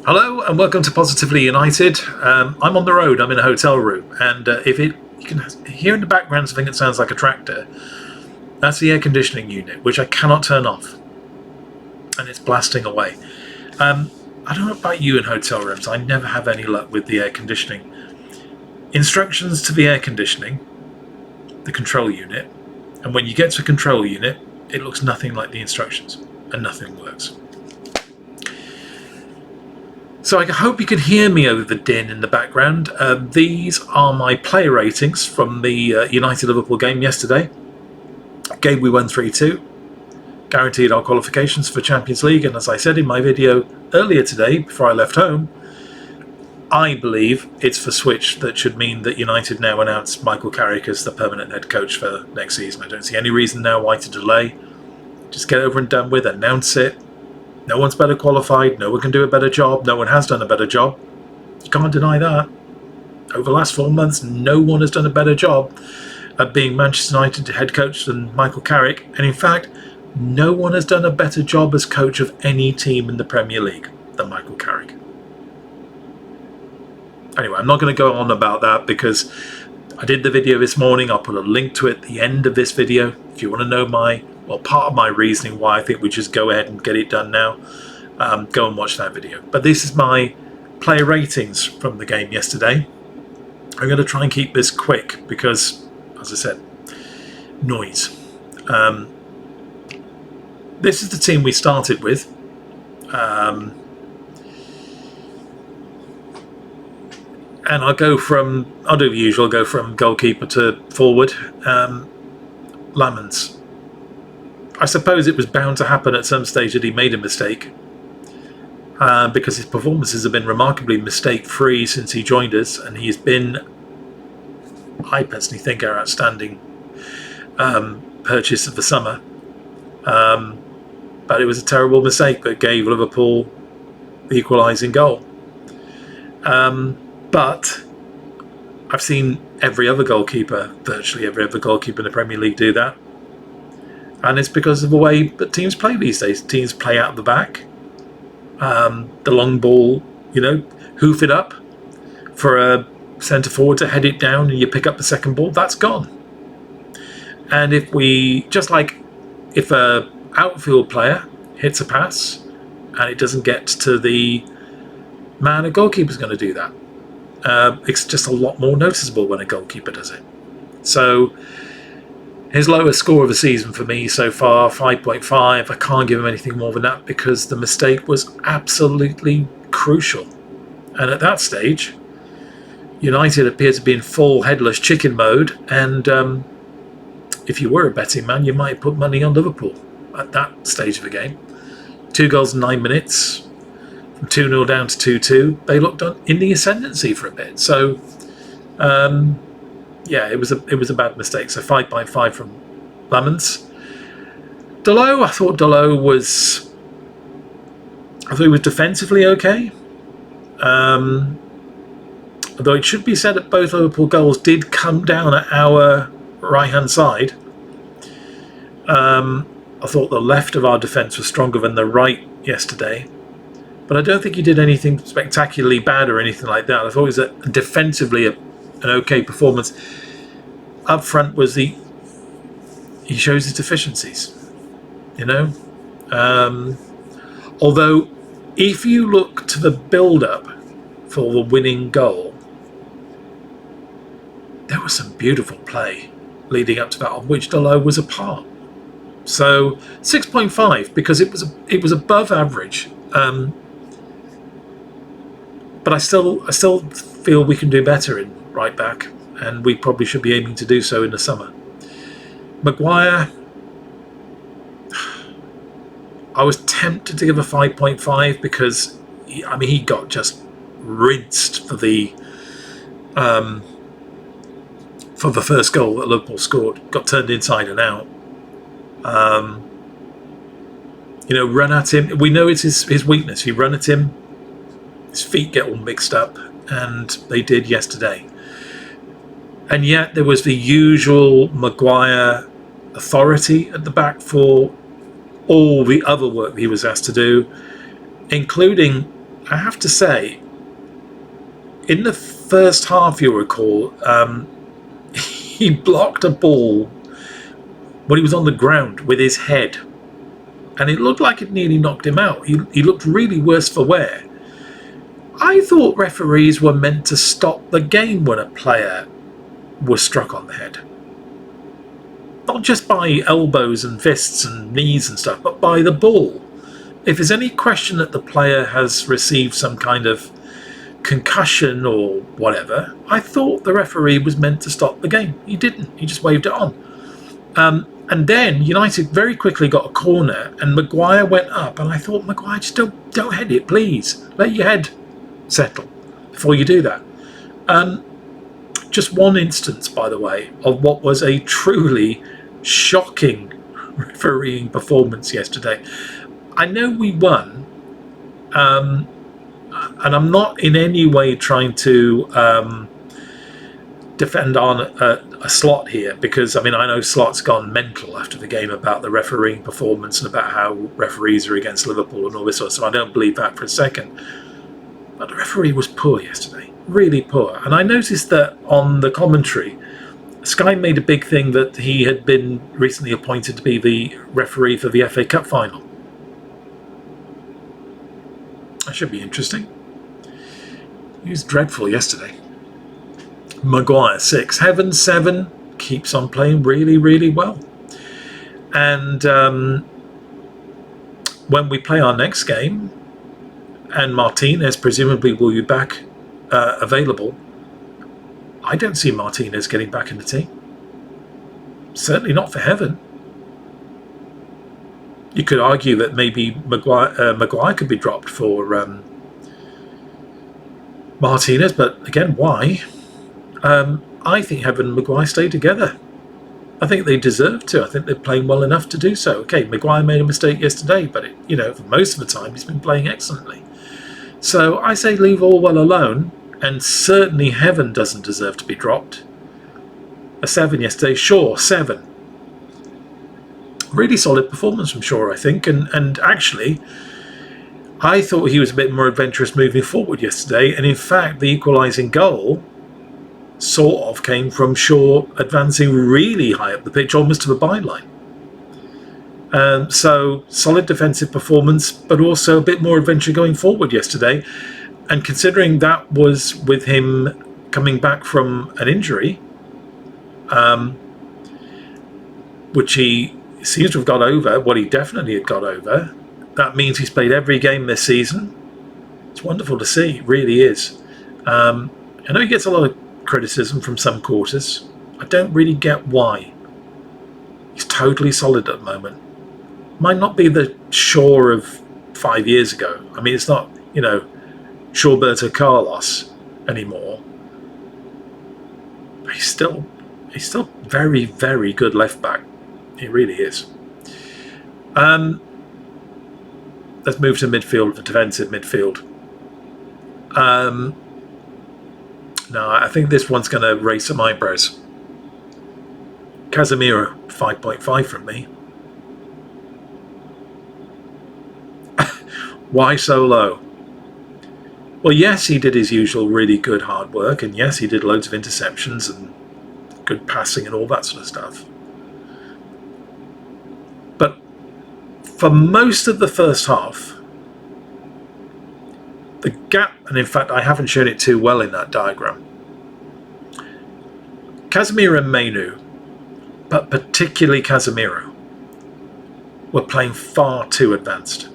Hello and welcome to Positively United. I'm on the road, I'm in a hotel room, and you can hear in the background something that sounds like a tractor. That's the air conditioning unit, which I cannot turn off, and it's blasting away. I don't know about you in hotel rooms, I never have any luck with the air conditioning. Instructions to the air conditioning, the control unit, and when you get to a control unit, it looks nothing like the instructions, and nothing works. So I hope you can hear me over the din in the background. These are my player ratings from the United-Liverpool game yesterday. Game we won 3-2. Guaranteed our qualifications for Champions League. And as I said in my video earlier today, before I left home, I believe it's for Switch that should mean that United now announce Michael Carrick as the permanent head coach for next season. I don't see any reason now why to delay. Just get over and done with, announce it. No one's better qualified, no one can do a better job, no one has done a better job. You can't deny that. Over the last 4 months, no one has done a better job at being Manchester United head coach than Michael Carrick. And in fact, no one has done a better job as coach of any team in the Premier League than Michael Carrick. Anyway, I'm not going to go on about that because I did the video this morning. I'll put a link to it at the end of this video. If you want to know part of my reasoning why I think we just go ahead and get it done now, go and watch that video. But this is my player ratings from the game yesterday. I'm going to try and keep this quick because, as I said, noise. This is the team we started with. And I'll do the usual, go from goalkeeper to forward. Lamans. I suppose it was bound to happen at some stage that he made a mistake, because his performances have been remarkably mistake-free since he joined us, and he's been, I personally think, our outstanding purchase of the summer. But it was a terrible mistake that gave Liverpool the equalising goal. But I've seen virtually every other goalkeeper in the Premier League do that. And it's because of the way that teams play these days. Teams play out of the back. The long ball, hoof it up for a centre forward to head it down and you pick up the second ball, that's gone. And if a outfield player hits a pass and it doesn't get to the man, a goalkeeper's going to do that. It's just a lot more noticeable when a goalkeeper does it. So his lowest score of the season for me so far, 5.5. I can't give him anything more than that because the mistake was absolutely crucial. And at that stage, United appeared to be in full headless chicken mode. And if you were a betting man, you might put money on Liverpool at that stage of the game. 2 goals in 9 minutes. From 2-0 down to 2-2, they looked in the ascendancy for a bit. So, yeah, it was a bad mistake. So 5.5 from Lamans. Dalot, I thought he was defensively okay. Although it should be said that both Liverpool goals did come down at our right-hand side. I thought the left of our defence was stronger than the right yesterday. But I don't think he did anything spectacularly bad or anything like that. I thought it was defensively an okay performance. Up front he shows his deficiencies, Although, if you look to the build-up for the winning goal, there was some beautiful play leading up to that, of which Dalot was a part. So 6.5 because it was above average. But I still feel we can do better in right back, and we probably should be aiming to do so in the summer. Maguire, I was tempted to give a 5.5 because he got just rinsed for the first goal that Liverpool scored. Got turned inside and out. Run at him. We know it's his weakness. You run at him, his feet get all mixed up, and they did yesterday. And yet there was the usual Maguire authority at the back for all the other work he was asked to do, including I have to say, in the first half, you'll recall, he blocked a ball when he was on the ground with his head, and it looked like it nearly knocked him out. He looked really worse for wear. I thought referees were meant to stop the game when a player was struck on the head. Not just by elbows and fists and knees and stuff, but by the ball. If there's any question that the player has received some kind of concussion or whatever, I thought the referee was meant to stop the game. He didn't. He just waved it on. And then United very quickly got a corner, and Maguire went up, and I thought, Maguire, just don't head it, please. Let your head settle before you do that. Just one instance, by the way, of what was a truly shocking refereeing performance yesterday. I know we won, and I'm not in any way trying to defend on a Slot here, because I know Slot's gone mental after the game about the refereeing performance and about how referees are against Liverpool and all this sort of stuff. I don't believe that for a second. But the referee was poor yesterday, really poor. And I noticed that on the commentary, Sky made a big thing that he had been recently appointed to be the referee for the FA Cup final. That should be interesting. He was dreadful yesterday. Maguire 6, Heaven 7, keeps on playing really, really well. And when we play our next game, and Martinez presumably will be back available, I don't see Martinez getting back in the team. Certainly not for Heaven. You could argue that maybe Maguire could be dropped for Martinez, but again, why? I think Heaven and Maguire stay together. I think they deserve to. I think they're playing well enough to do so. Okay, Maguire made a mistake yesterday, but for most of the time he's been playing excellently. So I say leave all well alone, and certainly Heaven doesn't deserve to be dropped. A 7 yesterday, Shaw 7. Really solid performance from Shaw, I think, and actually I thought he was a bit more adventurous moving forward yesterday, and in fact the equalising goal sort of came from Shaw advancing really high up the pitch, almost to the byline. So solid defensive performance, but also a bit more adventure going forward yesterday. And considering that was with him coming back from an injury, which he seems to have got over, what he definitely had got over, that means he's played every game this season. It's wonderful to see, it really is. I know he gets a lot of criticism from some quarters. I don't really get why. He's totally solid at the moment. Might not be the Shaw of 5 years ago. It's not, Shawberto Carlos anymore. But he's still very, very good left back. He really is. Let's move to midfield, the defensive midfield. No, I think this one's going to raise some eyebrows. Casemiro, 5.5 from me. Why so low? Well, yes, he did his usual really good hard work, and yes, he did loads of interceptions and good passing and all that sort of stuff. But for most of the first half, the gap, and in fact I haven't shown it too well in that diagram, Casemiro and Mainoo, but particularly Casemiro, were playing far too advanced.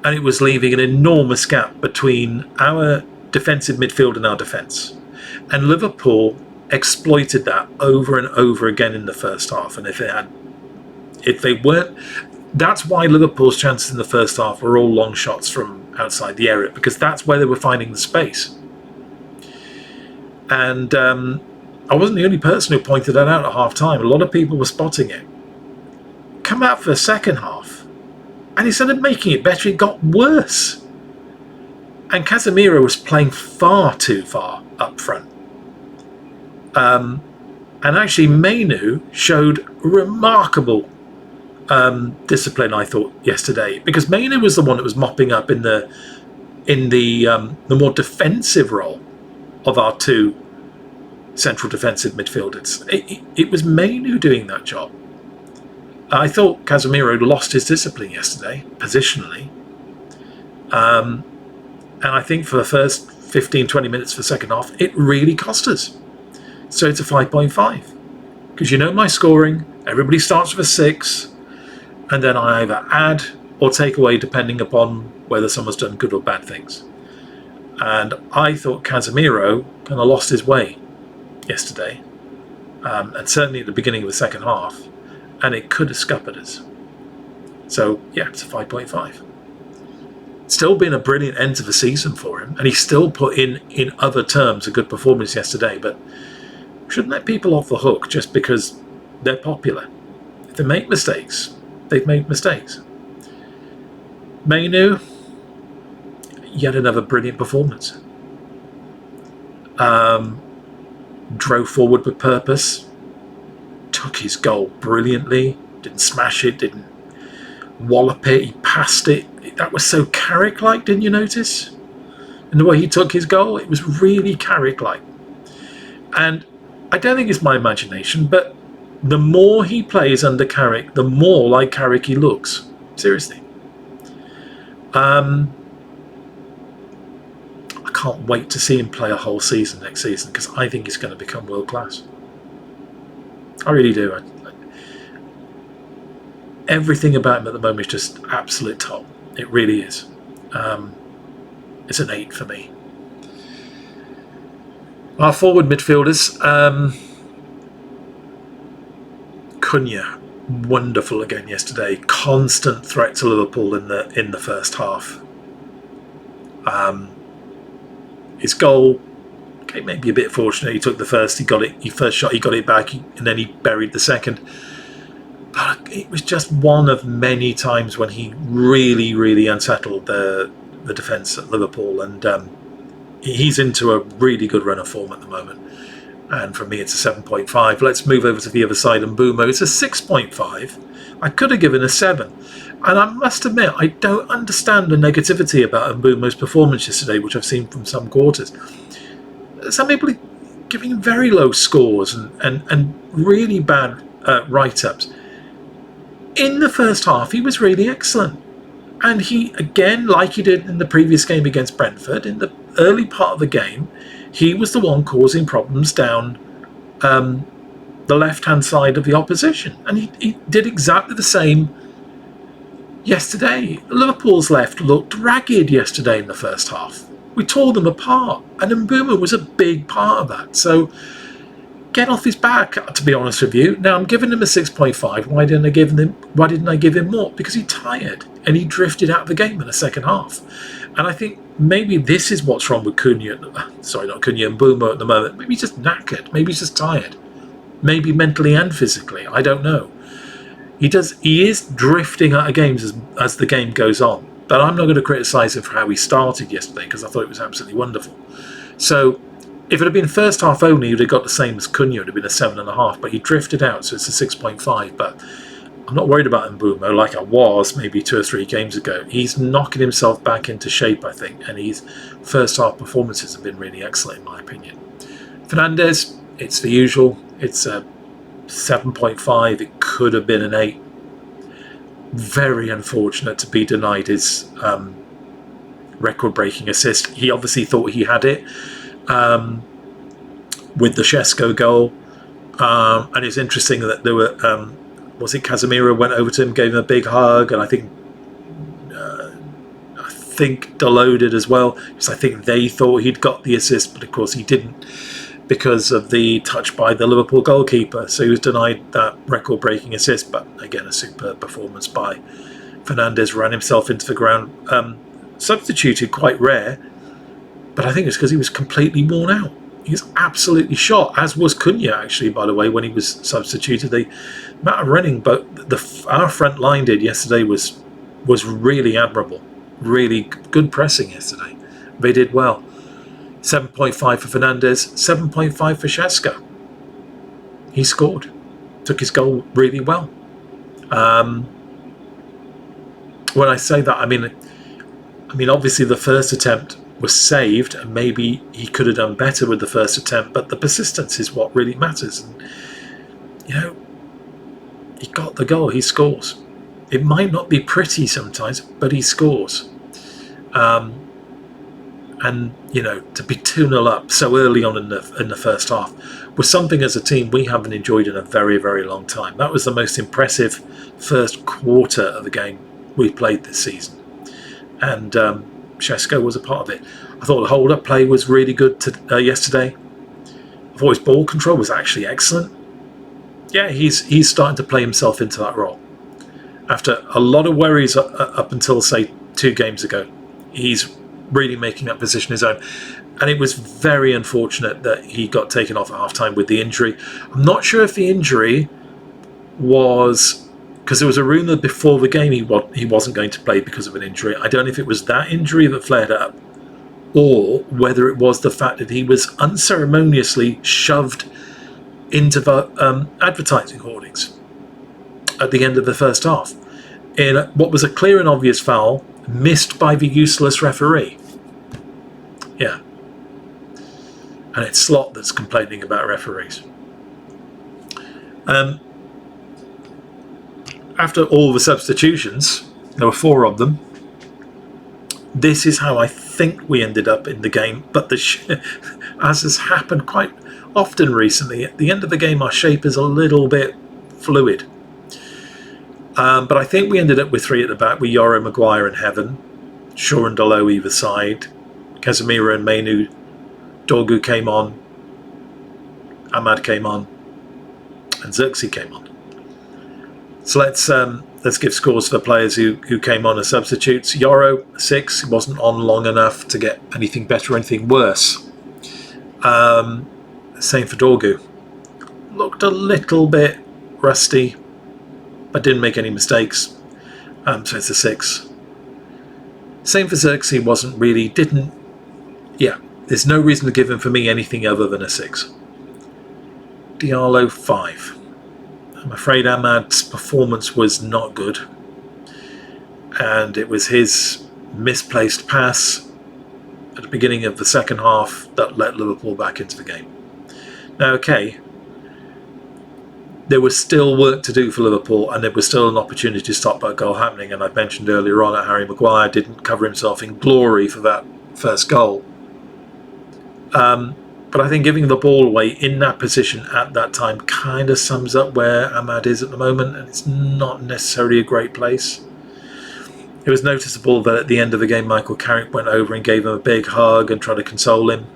And it was leaving an enormous gap between our defensive midfield and our defence. And Liverpool exploited that over and over again in the first half. And if they weren't, that's why Liverpool's chances in the first half were all long shots from outside the area, because that's where they were finding the space. And I wasn't the only person who pointed that out at half time. A lot of people were spotting it. Come out for the second half, and instead of making it better, it got worse. And Casemiro was playing far too far up front. And actually, Mainoo showed remarkable discipline, I thought, yesterday, because Mainoo was the one that was mopping up in the in the more defensive role of our two central defensive midfielders. It was Mainoo doing that job. I thought Casemiro lost his discipline yesterday, positionally. And I think for the first 15-20 minutes for the second half, it really cost us. So it's a 5.5. Because you know my scoring, everybody starts with a 6, and then I either add or take away depending upon whether someone's done good or bad things. And I thought Casemiro kind of lost his way yesterday, and certainly at the beginning of the second half, and it could have scuppered us. So yeah, it's a 5.5. Still been a brilliant end to the season for him, and he still put in other terms a good performance yesterday, but shouldn't let people off the hook just because they're popular. If they make mistakes, they've made mistakes. Mainoo, yet another brilliant performance. Drove forward with purpose, took his goal brilliantly, didn't smash it, didn't wallop it, he passed it. That was so Carrick-like, didn't you notice? In the way he took his goal, it was really Carrick-like. And I don't think it's my imagination, but the more he plays under Carrick, the more like Carrick he looks. Seriously. I can't wait to see him play a whole season next season, because I think he's going to become world class. I really do. Everything about him at the moment is just absolute top. It really is. It's an 8 for me. Our forward midfielders, Cunha, wonderful again yesterday. Constant threat to Liverpool in the first half. His goal, okay, maybe a bit fortunate. He took the first, he first shot, he got it back, and then he buried the second. But it was just one of many times when he really, really unsettled the defence at Liverpool, and he's into a really good run of form at the moment. And for me, it's a 7.5. Let's move over to the other side, and Mbeumo, it's a 6.5. I could have given a 7. And I must admit, I don't understand the negativity about Mbeumo's performance yesterday, which I've seen from some quarters. Some people are giving him very low scores and really bad write-ups. In the first half, he was really excellent. And he, again, like he did in the previous game against Brentford, in the early part of the game, he was the one causing problems down the left-hand side of the opposition. And he did exactly the same yesterday. Liverpool's left looked ragged yesterday in the first half. We tore them apart. And Mbeumo was a big part of that. So get off his back, to be honest with you. Now, I'm giving him a 6.5. Why didn't I give him more? Because he tired and he drifted out of the game in the second half. And I think maybe this is what's wrong with Mbeumo at the moment. Maybe he's just knackered. Maybe he's just tired. Maybe mentally and physically. I don't know. He is drifting out of games as the game goes on. But I'm not going to criticise him for how he started yesterday, because I thought it was absolutely wonderful. So if it had been first half only, he would have got the same as Cunha. It would have been a 7.5. But he drifted out, so it's a 6.5. But I'm not worried about Mbeumo like I was maybe 2 or 3 games ago. He's knocking himself back into shape, I think. And his first half performances have been really excellent, in my opinion. Fernandes, it's the usual. It's a 7.5. It could have been an 8. Very unfortunate to be denied his record-breaking assist. He obviously thought he had it with the Šeško goal. And it's interesting that there were, was it Casemiro went over to him, gave him a big hug, and I think Dalot did as well, because I think they thought he'd got the assist, but of course he didn't, because of the touch by the Liverpool goalkeeper. So he was denied that record-breaking assist. But again, a superb performance by Fernandes. Ran himself into the ground. Substituted, quite rare, but I think it's because he was completely worn out. He was absolutely shot, as was Cunha, actually, by the way, when he was substituted. The amount of running, but our front line did yesterday was really admirable. Really good pressing yesterday. They did well. 7.5 for Fernandes, 7.5 for Šeško. He scored. Took his goal really well. When I say that, I mean, I mean, obviously the first attempt was saved, and maybe he could have done better with the first attempt, but the persistence is what really matters. And, you know, he got the goal, he scores. It might not be pretty sometimes, but he scores. And, you know, to be 2-0 up so early on in the first half was something as a team we haven't enjoyed in a very, very long time. That was the most impressive first quarter of the game we played this season. And Šeško was a part of it. I thought the hold-up play was really good yesterday. I thought his ball control was actually excellent. Yeah, he's starting to play himself into that role. After a lot of worries up until, say, 2 games ago, he's really making that position his own. And it was very unfortunate that he got taken off at half-time with the injury. I'm not sure if the injury was... because there was a rumour before the game he wasn't going to play because of an injury. I don't know if it was that injury that flared up, or whether it was the fact that he was unceremoniously shoved into the advertising hoardings at the end of the first half in what was a clear and obvious foul missed by the useless referee. Yeah. And it's Slot that's complaining about referees. After all the substitutions, there were 4 of them. This is how I think we ended up in the game, but as has happened quite often recently, at the end of the game our shape is a little bit fluid. But I think we ended up with 3 at the back, with Yoro, Maguire and Heaven, Shaw and Delo either side, Casemiro and Mainoo, Dorgu came on, Ahmad came on, and Xerxes came on. So let's give scores for the players who came on as substitutes. Yoro, 6, he wasn't on long enough to get anything better or anything worse. Same for Dorgu. Looked a little bit rusty, but didn't make any mistakes. So it's a 6. Same for Xerxes, there's no reason to give him, for me, anything other than a 6. Diallo, 5. I'm afraid Ahmad's performance was not good, and it was his misplaced pass at the beginning of the second half that let Liverpool back into the game. Now, okay, there was still work to do for Liverpool, and there was still an opportunity to stop that goal happening, and I mentioned earlier on that Harry Maguire didn't cover himself in glory for that first goal. But I think giving the ball away in that position at that time kind of sums up where Ahmad is at the moment, and it's not necessarily a great place. It was noticeable that at the end of the game Michael Carrick went over and gave him a big hug and tried to console him.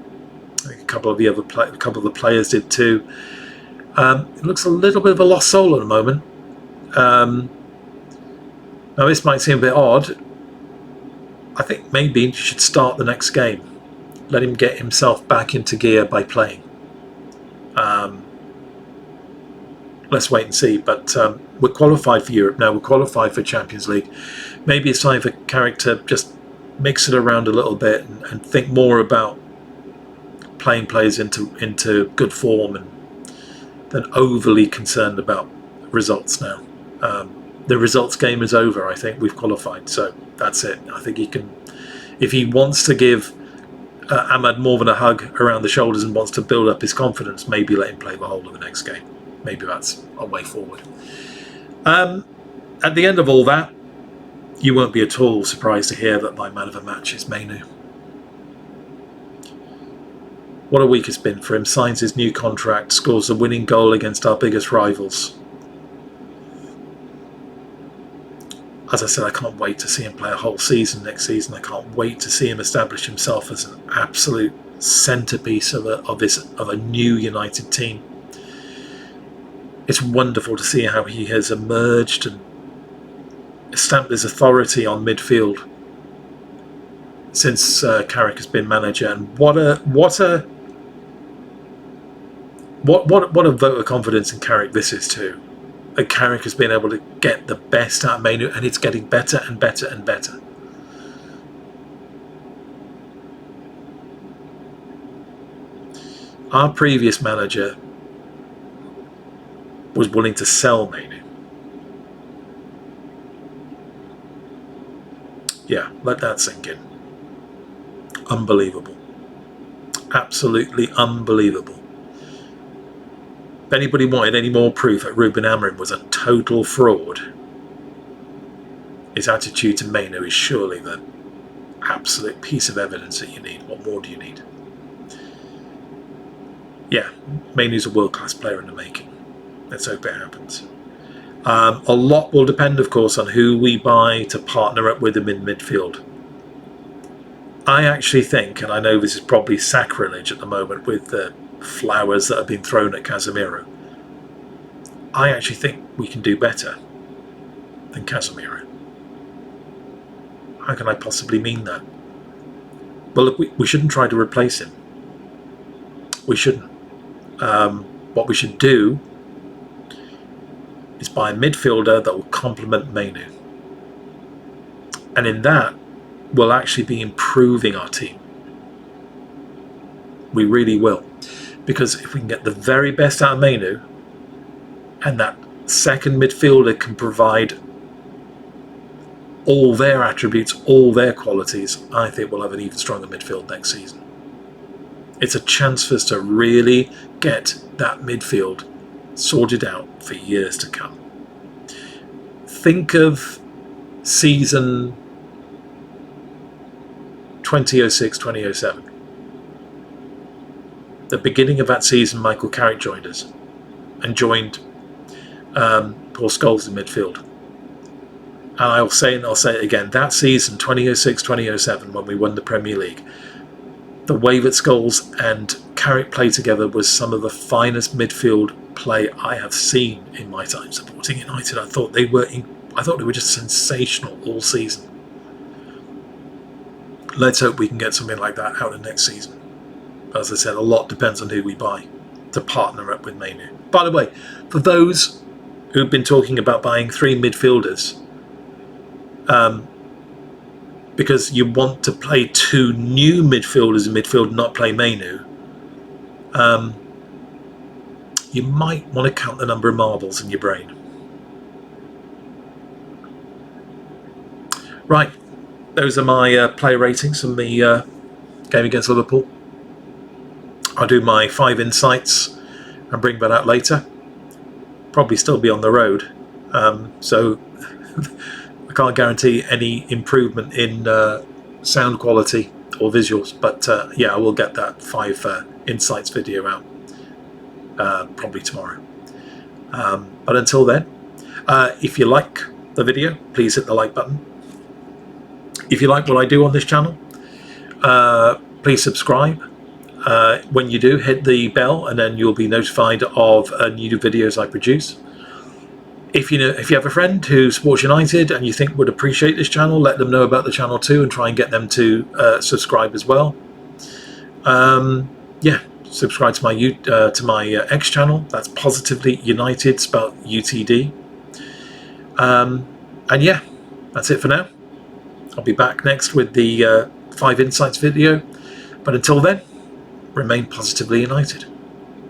I think a couple of the players did too. It looks a little bit of a lost soul at the moment. Now this might seem a bit odd. I think maybe he should start the next game. Let him get himself back into gear by playing. Let's wait and see. But we're qualified for Europe now. We're qualified for Champions League. Maybe it's time for Carrick to just mix it around a little bit and think more about playing players into good form, and than overly concerned about results now. The results game is over. I think we've qualified, so that's it. I think he can, if he wants to give Ahmad more than a hug around the shoulders and wants to build up his confidence, maybe let him play the whole of the next game. Maybe that's a way forward. At the end of all that, you won't be at all surprised to hear that my man of the match is Mainoo. What a week it's been for him. Signs his new contract, scores a winning goal against our biggest rivals. As I said, I can't wait to see him play a whole season next season. I can't wait to see him establish himself as an absolute centrepiece of a new United team. It's wonderful to see how he has emerged and stamped his authority on midfield since Carrick has been manager. And what a vote of confidence in Carrick this is too. That Carrick has been able to get the best out of Mainoo, and it's getting better and better and better. Our previous manager was willing to sell Mainoo. Yeah, let that sink in. Unbelievable. Absolutely unbelievable. If anybody wanted any more proof that Ruben Amorim was a total fraud, his attitude to Mainoo is surely the absolute piece of evidence that you need. What more do you need? Yeah, Mainoo's a world-class player in the making. Let's hope it happens. A lot will depend, of course, on who we buy to partner up with him in midfield. I actually think, and I know this is probably sacrilege at the moment with the flowers that have been thrown at Casemiro, I actually think we can do better than Casemiro. How can I possibly mean that? Well, look, we shouldn't try to replace him. We shouldn't. What we should do is buy a midfielder that will complement Mainoo. And in that, we'll actually be improving our team. We really will. Because if we can get the very best out of Mainoo, and that second midfielder can provide all their attributes, all their qualities, I think we'll have an even stronger midfield next season. It's a chance for us to really get that midfield sorted out for years to come. Think of season 2006-2007. The beginning of that season, Michael Carrick joined us and joined Paul Scholes in midfield. And I'll say it again, that season, 2006-2007, when we won the Premier League, the way that Scholes and Carrick played together was some of the finest midfield play I have seen in my time supporting United. I thought they were just sensational all season. Let's hope we can get something like that out of next season. As I said, a lot depends on who we buy to partner up with Mainoo. By the way, for those who've been talking about buying 3 midfielders, because you want to play 2 new midfielders in midfield, not play Mainoo, you might want to count the number of marbles in your brain. Right, those are my player ratings from the game against Liverpool. I'll do my 5 insights and bring that out later. Probably still be on the road, so I can't guarantee any improvement in sound quality or visuals, but yeah, I will get that 5 insights video out probably tomorrow. But until then, if you like the video, please hit the like button. If you like what I do on this channel, please subscribe. When you do, hit the bell and then you'll be notified of new videos I produce. If you have a friend who supports United and you think would appreciate this channel, let them know about the channel too and try and get them to subscribe as well. Yeah, subscribe to my X channel. That's Positively United, spelled UTD. And yeah, that's it for now. I'll be back next with the 5 insights video. But until then, remain positively united.